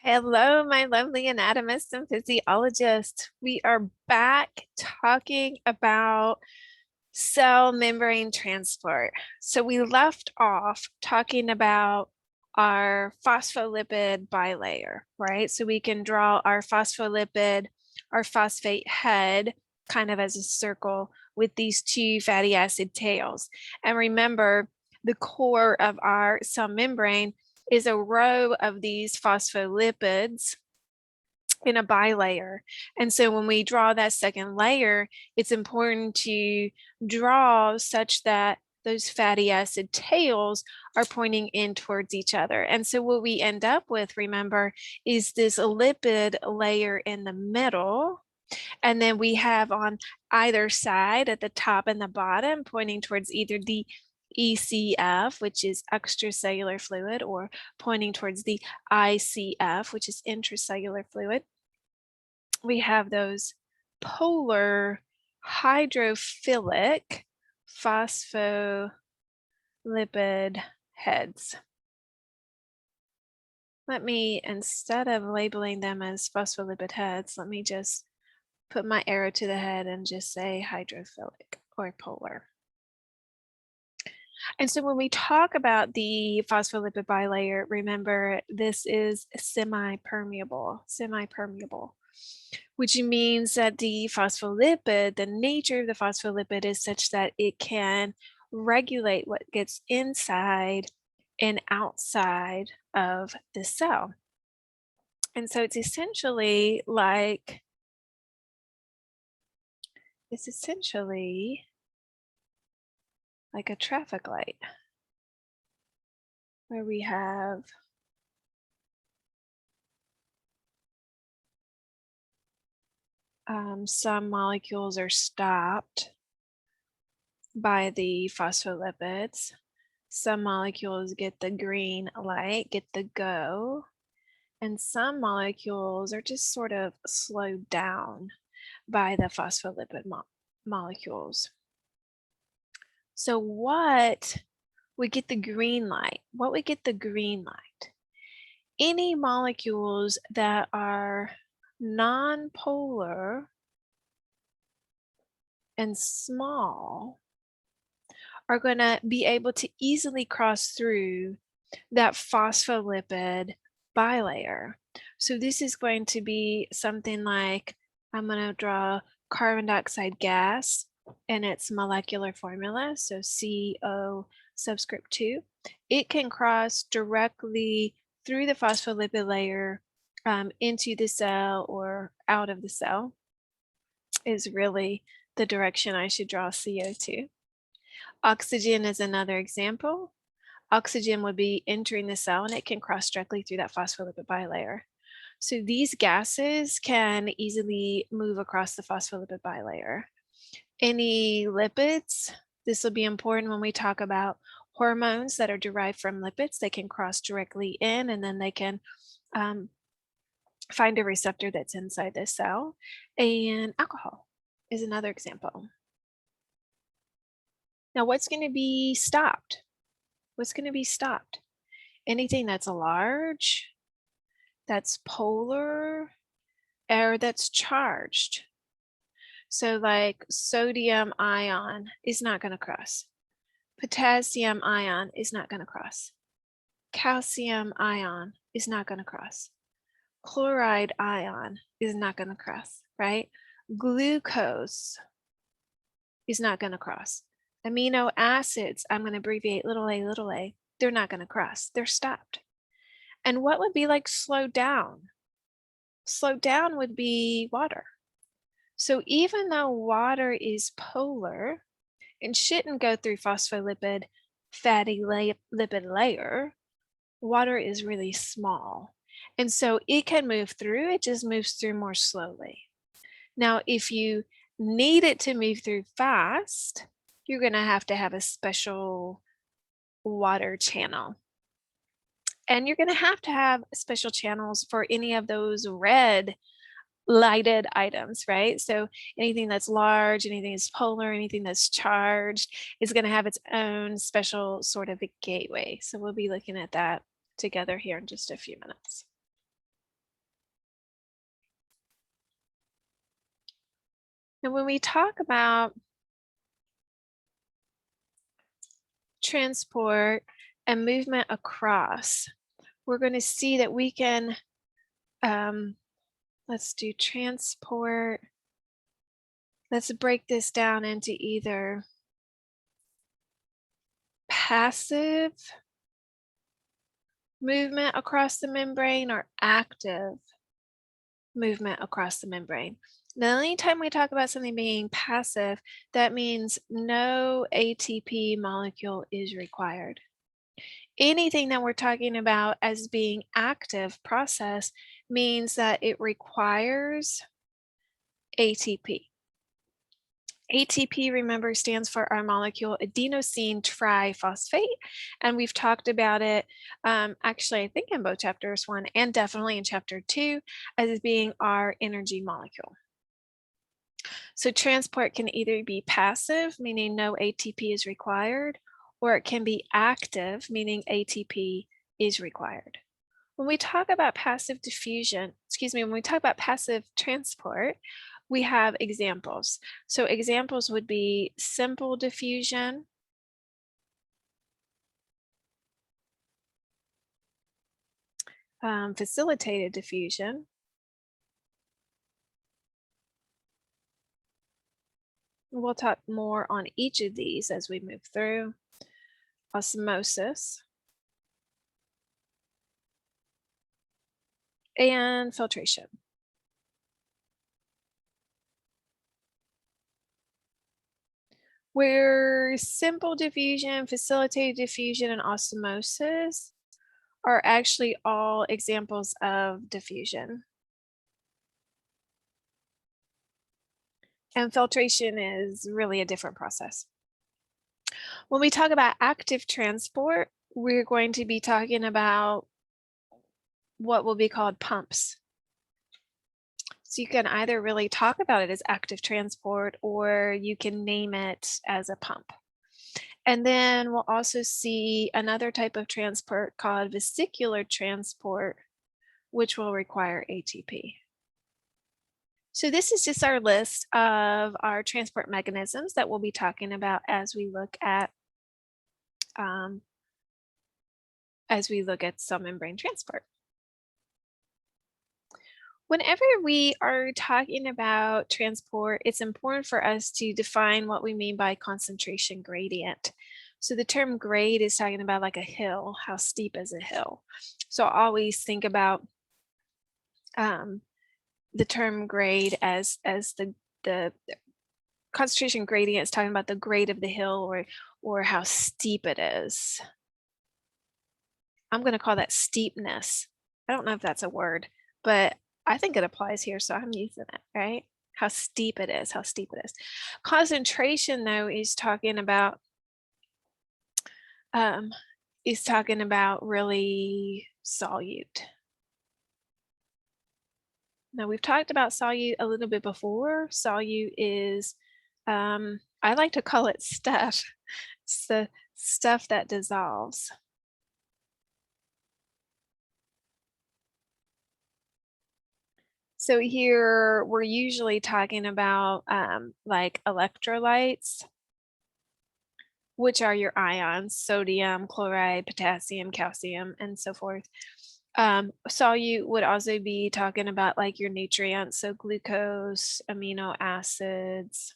Hello, my lovely anatomists and physiologists. We are back talking about cell membrane transport. So we left off talking about our phospholipid bilayer, right? So we can draw our phospholipid, our phosphate head kind of as a circle with these two fatty acid tails. And remember, the core of our cell membrane is a row of these phospholipids in a bilayer. And so when we draw that second layer, it's important to draw such that those fatty acid tails are pointing in towards each other. And so what we end up with, remember, is this lipid layer in the middle. And then we have on either side at the top and the bottom pointing towards either the ECF, which is extracellular fluid, or pointing towards the ICF, which is intracellular fluid. We have those polar hydrophilic phospholipid heads. Let me, instead of labeling them as phospholipid heads, let me just put my arrow to the head and just say hydrophilic or polar. And so when we talk about the phospholipid bilayer, remember this is semi-permeable, which means that the phospholipid, the nature of the phospholipid is such that it can regulate what gets inside and outside of the cell. And so it's essentially like a traffic light where we have some molecules are stopped by the phospholipids. Some molecules get the green light, get the go, and some molecules are just sort of slowed down by the phospholipid molecules. So what would get the green light? What would get the green light? Any molecules that are non-polar and small are going to be able to easily cross through that phospholipid bilayer. So this is going to be something like, I'm going to draw carbon dioxide gas and its molecular formula, so CO subscript 2. It can cross directly through the phospholipid layer into the cell or out of the cell, is really the direction I should draw CO2. Oxygen is another example. Oxygen would be entering the cell and it can cross directly through that phospholipid bilayer. So these gases can easily move across the phospholipid bilayer. Any lipids, this will be important when we talk about hormones that are derived from lipids. They can cross directly in and then they can find a receptor that's inside the cell. And alcohol is another example. Now, what's going to be stopped? What's going to be stopped? Anything that's large, that's polar, or that's charged. So like sodium ion is not going to cross. Potassium ion is not going to cross. Calcium ion is not going to cross. Chloride ion is not going to cross, right? Glucose is not going to cross. Amino acids, I'm going to abbreviate little a, they're not going to cross. They're stopped. And what would be like slowed down? Slowed down would be water. So even though water is polar and shouldn't go through phospholipid fatty lipid layer, water is really small. And so it can move through, it just moves through more slowly. Now, if you need it to move through fast, you're going to have a special water channel. And you're going to have special channels for any of those red lighted items, right? So anything that's large, anything that's polar, anything that's charged is going to have its own special sort of a gateway. So we'll be looking at that together here in just a few minutes. Now, when we talk about transport and movement across, we're going to see that we can, let's do transport. Let's break this down into either passive movement across the membrane or active movement across the membrane. Now, anytime we talk about something being passive, that means no ATP molecule is required. Anything that we're talking about as being active process means that it requires ATP. ATP, remember, stands for our molecule adenosine triphosphate, and we've talked about it actually, I think in both chapters 1 and definitely in chapter 2 as being our energy molecule. So transport can either be passive, meaning no ATP is required, or it can be active, meaning ATP is required. When we talk about passive diffusion, when we talk about passive transport, we have examples. So examples would be simple diffusion, facilitated diffusion, we'll talk more on each of these as we move through, osmosis, and filtration. Where simple diffusion, facilitated diffusion, and osmosis are actually all examples of diffusion. And filtration is really a different process. When we talk about active transport, we're going to be talking about what will be called pumps. So you can either really talk about it as active transport or you can name it as a pump. And then we'll also see another type of transport called vesicular transport, which will require ATP. So this is just our list of our transport mechanisms that we'll be talking about as we look at cell membrane transport. Whenever we are talking about transport, it's important for us to define what we mean by concentration gradient. So the term grade is talking about like a hill, how steep is a hill. So I always think about the term grade as the concentration gradient is talking about the grade of the hill or how steep it is. I'm going to call that steepness. I don't know if that's a word, but I think it applies here, so I'm using it, right? How steep it is, how steep it is. Concentration, though, is talking about really solute. Now, we've talked about solute a little bit before. Solute is, I like to call it stuff. It's the stuff that dissolves. So here we're usually talking about like electrolytes, which are your ions, sodium, chloride, potassium, calcium, and so forth. Solute would also be talking about like your nutrients, so glucose, amino acids.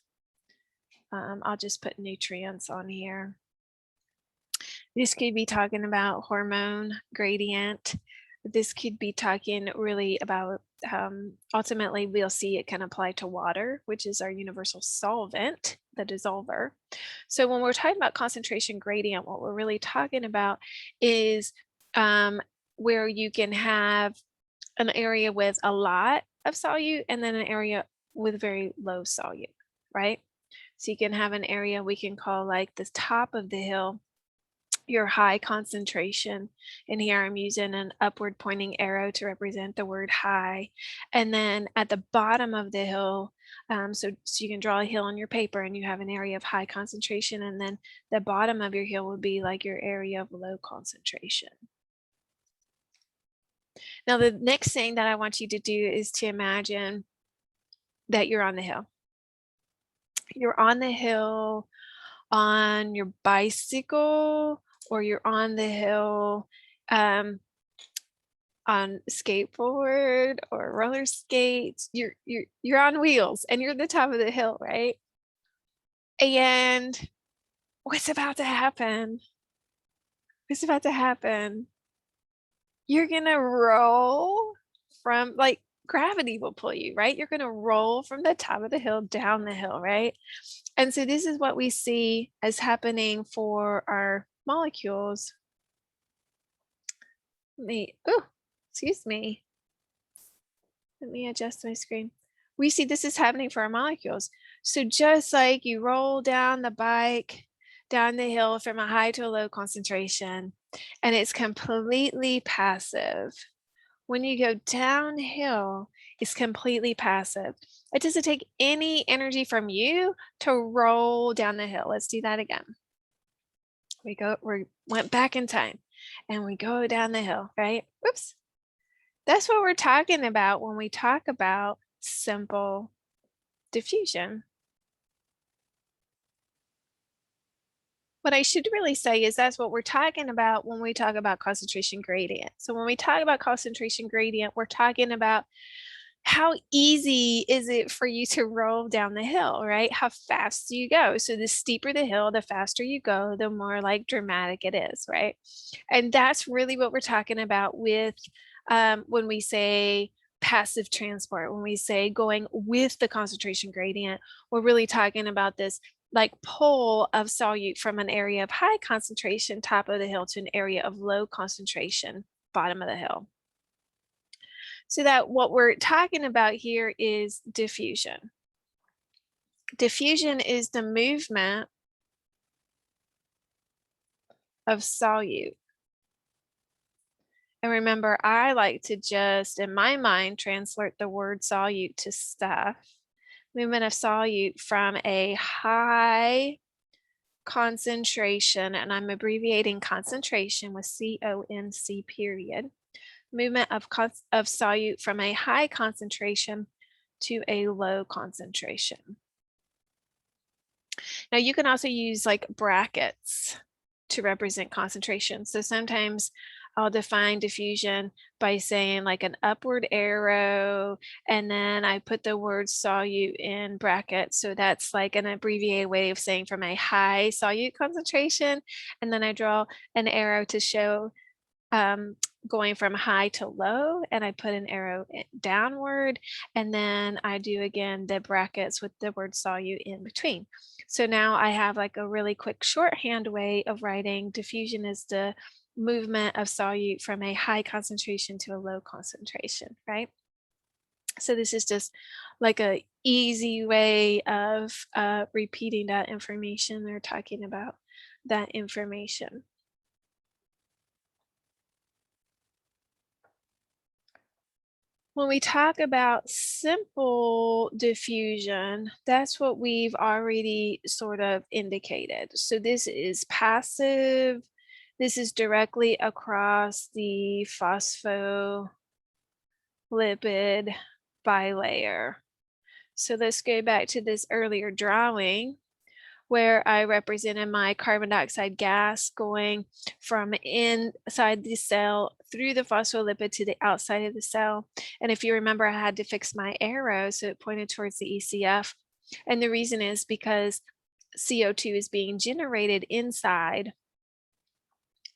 I'll just put nutrients on here. This could be talking about hormone gradient. This could be talking really about, ultimately we'll see it can apply to water, which is our universal solvent, the dissolver. So when we're talking about concentration gradient, what we're really talking about is where you can have an area with a lot of solute and then an area with very low solute, right? So you can have an area we can call like the top of the hill, your high concentration. And here I'm using an upward pointing arrow to represent the word high. And then at the bottom of the hill, so you can draw a hill on your paper and you have an area of high concentration. And then the bottom of your hill would be like your area of low concentration. Now, the next thing that I want you to do is to imagine that you're on the hill. you're on the hill on your bicycle, or you're on the hill on skateboard or roller skates, you're on wheels and you're at the top of the hill, right? And what's about to happen? What's about to happen? You're gonna roll from, like, gravity will pull you, right? You're gonna roll from the top of the hill down the hill, right? And so this is what we see as happening for our molecules. Excuse me. Let me adjust my screen. We see this is happening for our molecules. So just like you roll down the bike, down the hill from a high to a low concentration, and it's completely passive. When you go downhill, it's completely passive. It doesn't take any energy from you to roll down the hill. Let's do that again. We went back in time and we go down the hill, right? Whoops. That's what we're talking about when we talk about simple diffusion. What I should really say is that's what we're talking about when we talk about concentration gradient. So when we talk about concentration gradient, we're talking about how easy is it for you to roll down the hill, right? How fast do you go? So the steeper the hill, the faster you go, the more like dramatic it is, right? And that's really what we're talking about with when we say passive transport, when we say going with the concentration gradient, we're really talking about this like pull of solute from an area of high concentration, top of the hill, to an area of low concentration, bottom of the hill. So that what we're talking about here is diffusion. Diffusion is the movement of solute. And remember, I like to just, in my mind, translate the word solute to stuff. Movement of solute from a high concentration, and I'm abbreviating concentration with C-O-N-C period. Movement of solute from a high concentration to a low concentration. Now you can also use like brackets to represent concentration. So sometimes I'll define diffusion by saying like an upward arrow, and then I put the word solute in brackets. So that's like an abbreviated way of saying from a high solute concentration. And then I draw an arrow to show going from high to low, and I put an arrow downward, and then I do again the brackets with the word solute in between. So now I have like a really quick shorthand way of writing diffusion is the movement of solute from a high concentration to a low concentration, right? So this is just like a easy way of repeating that information or talking about that information. When we talk about simple diffusion, that's what we've already sort of indicated. So this is passive. This is directly across the phospholipid bilayer. So let's go back to this earlier drawing where I represented my carbon dioxide gas going from inside the cell through the phospholipid to the outside of the cell. And if you remember, I had to fix my arrow so it pointed towards the ECF. And the reason is because CO2 is being generated inside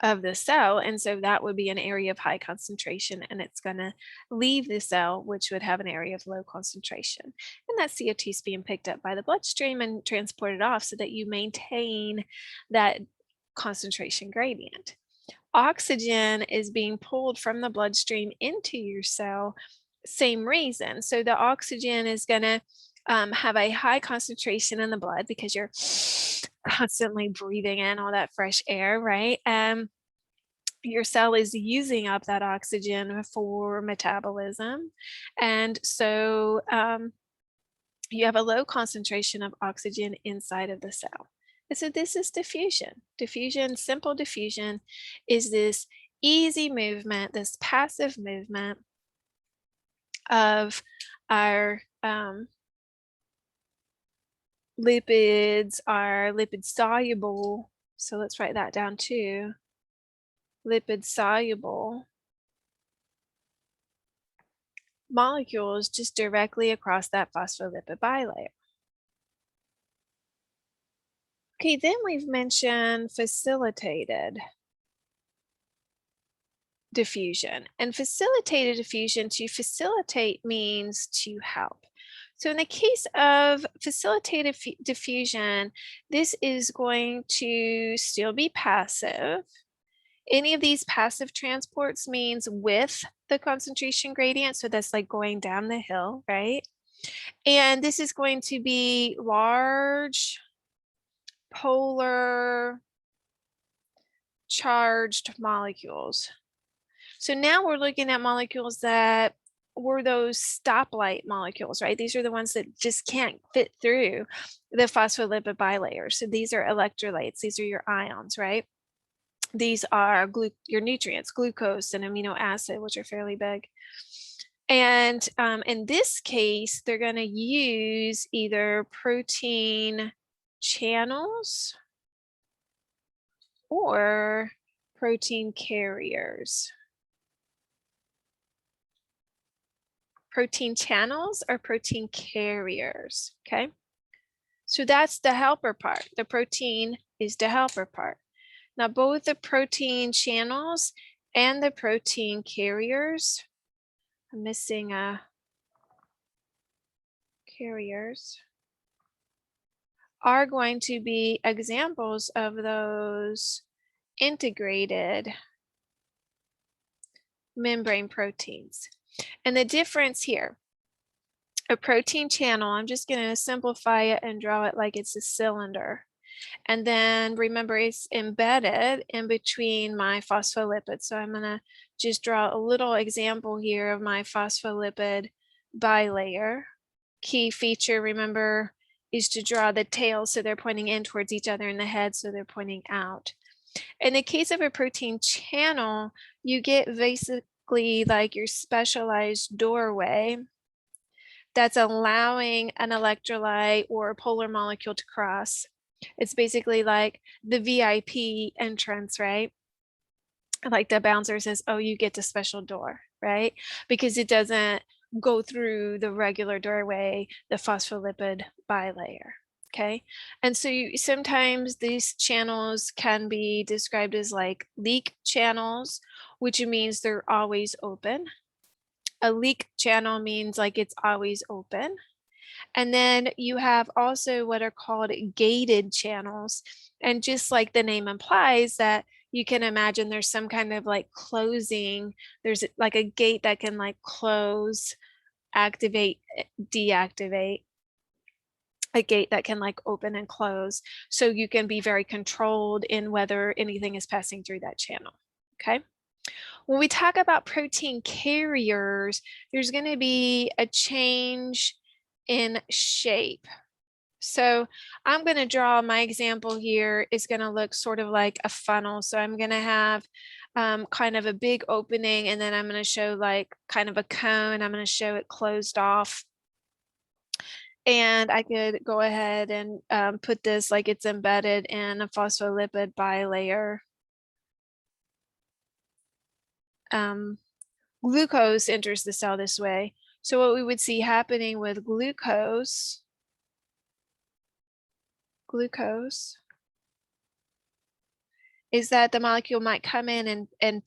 of the cell, and so that would be an area of high concentration, and it's going to leave the cell, which would have an area of low concentration, and that CO2 is being picked up by the bloodstream and transported off so that you maintain that concentration gradient. Oxygen is being pulled from the bloodstream into your cell, same reason. So the oxygen is going to have a high concentration in the blood because you're constantly breathing in all that fresh air, right? Your cell is using up that oxygen for metabolism. And so you have a low concentration of oxygen inside of the cell. And so this is diffusion. Diffusion, simple diffusion, is this easy movement, this passive movement of our lipids are lipid soluble. So let's write that down too. Lipid soluble molecules just directly across that phospholipid bilayer. Okay, then we've mentioned facilitated diffusion. And facilitated diffusion, to facilitate means to help. So in the case of facilitated diffusion, this is going to still be passive. Any of these passive transports means with the concentration gradient, so that's like going down the hill, right? And this is going to be large, polar, charged molecules. So now we're looking at molecules that were those stoplight molecules, right? These are the ones that just can't fit through the phospholipid bilayer. So these are electrolytes, these are your ions, right? These are your nutrients, glucose and amino acid, which are fairly big. And in this case, they're going to use either protein channels or protein carriers. Protein channels or protein carriers, okay? So that's the helper part. The protein is the helper part. Now, both the protein channels and the protein carriers, I'm missing carriers, are going to be examples of those integrated membrane proteins. And the difference here, a protein channel, I'm just going to simplify it and draw it like it's a cylinder. And then remember, it's embedded in between my phospholipids. So I'm going to just draw a little example here of my phospholipid bilayer. Key feature, remember, is to draw the tails so they're pointing in towards each other, and the head so they're pointing out. In the case of a protein channel, you get basically like your specialized doorway that's allowing an electrolyte or a polar molecule to cross. It's basically like the VIP entrance, right? Like the bouncer says, oh, you get the special door, right? Because it doesn't go through the regular doorway, the phospholipid bilayer. Okay, and so sometimes these channels can be described as like leak channels, which means they're always open. A leak channel means like it's always open. And then you have also what are called gated channels. And just like the name implies, that you can imagine there's some kind of like closing, there's like a gate that can like close, activate, deactivate, a gate that can like open and close. So you can be very controlled in whether anything is passing through that channel. Okay. When we talk about protein carriers, there's going to be a change in shape. So I'm going to draw my example here is going to look sort of like a funnel. So I'm going to have kind of a big opening, and then I'm going to show like kind of a cone. I'm going to show it closed off. And I could go ahead and put this like it's embedded in a phospholipid bilayer. Glucose enters the cell this way. So what we would see happening with glucose is that the molecule might come in and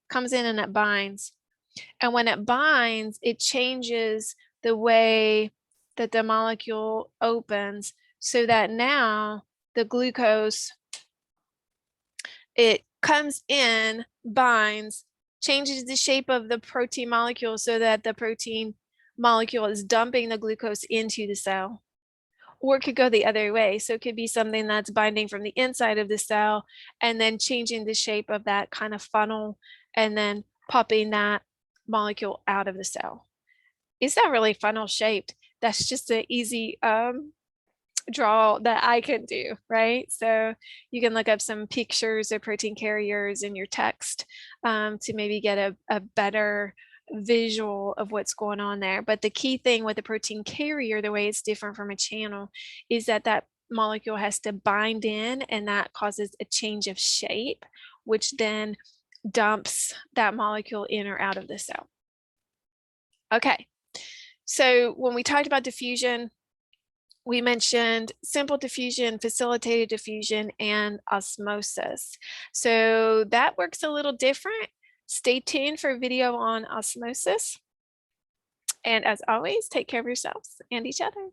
comes in and it binds. And when it binds, it changes the way that the molecule opens, so that now the glucose, it comes in, binds, changes the shape of the protein molecule so that the protein molecule is dumping the glucose into the cell. Or it could go the other way. So it could be something that's binding from the inside of the cell and then changing the shape of that kind of funnel and then popping that molecule out of the cell. Is that really funnel shaped? That's just an easy draw that I can do, right? So you can look up some pictures of protein carriers in your text to maybe get a better visual of what's going on there. But the key thing with the protein carrier, the way it's different from a channel, is that that molecule has to bind in, and that causes a change of shape, which then dumps that molecule in or out of the cell. Okay, so when we talked about diffusion, we mentioned simple diffusion, facilitated diffusion, and osmosis. So that works a little different. Stay tuned for a video on osmosis. And as always, take care of yourselves and each other.